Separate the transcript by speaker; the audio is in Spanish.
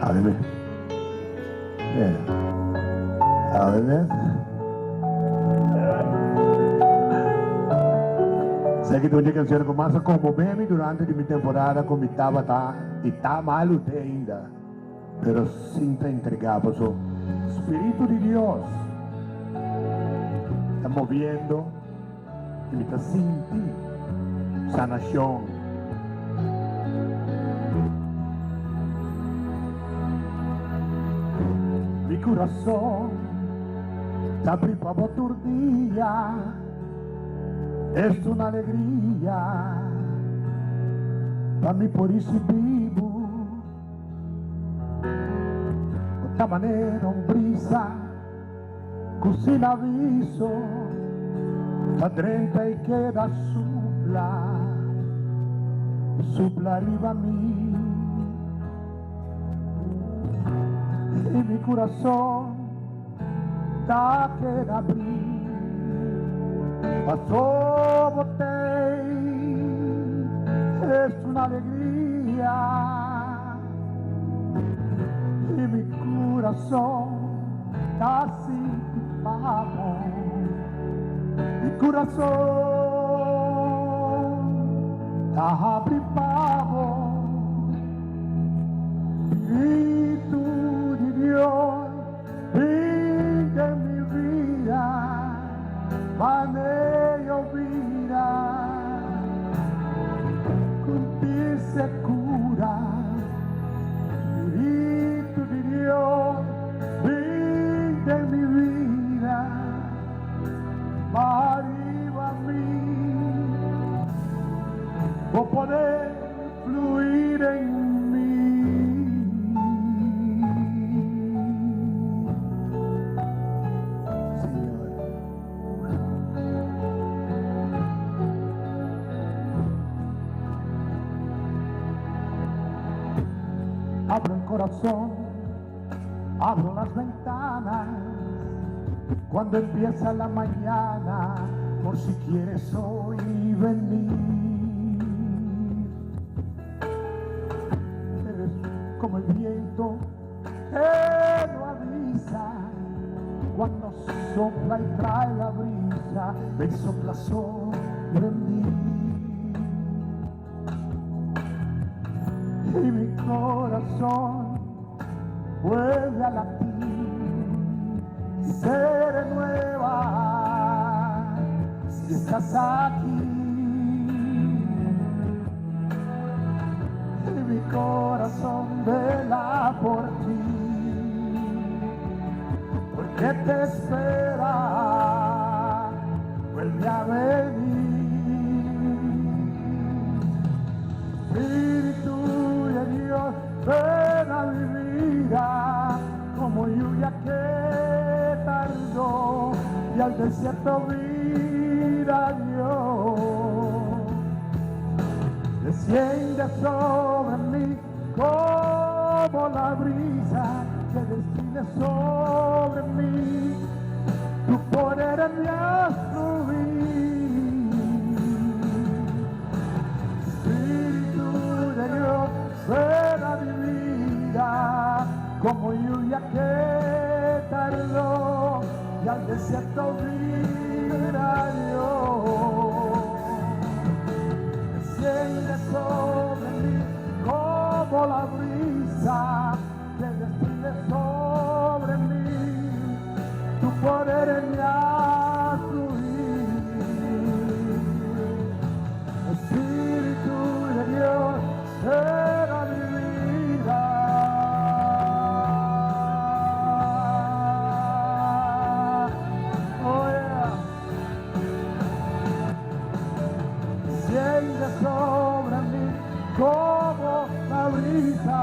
Speaker 1: Amen. Yeah. Amen. Sé que tuve canciones comienzan a conmoverme durante mi temporada como estaba y está mal usted ainda. Pero sinta entregar por su Espíritu de Dios. Está moviendo y me está sintiendo sanación. Mi corazón está preparado por día. Es una alegría para mí, por eso vivo. De esta manera, un brisa, sin aviso, la 30 y queda supla arriba a mí. Y mi corazón está que abrir. Pasó botei, es una alegría. Y mi corazón está así pavo. Mi corazón está privado. Espíritu de Dios, vive mi vida. Manejo vida, con ti se cura. Espíritu de Dios, vive mi vida, arriba a mí, por poder fluir en mí. Abro el corazón, abro las ventanas, cuando empieza la mañana, por si quieres hoy venir. Eres como el viento que no avisa, cuando sopla y trae la brisa, ven sopla sobre mí. Y mi corazón vuelve a latir, se renueva si estás aquí. Y mi corazón vela por ti, porque te espera, vuelve a venir. Espíritu de Dios, ven a mi vida, como lluvia que tardó y al desierto vida dio. Desciende sobre mí como la brisa que desciende sobre mí, tu poder en mi fluir. Espíritu de Dios, ven a mi vida, como lluvia que tardó y al desierto vida dio. Desciende sobre mí como la brisa que desciende sobre mí, tu poder en mi fluir. Espíritu de Dios, ven a mi vida. Oh yeah. Desciende sobre mí como la brisa.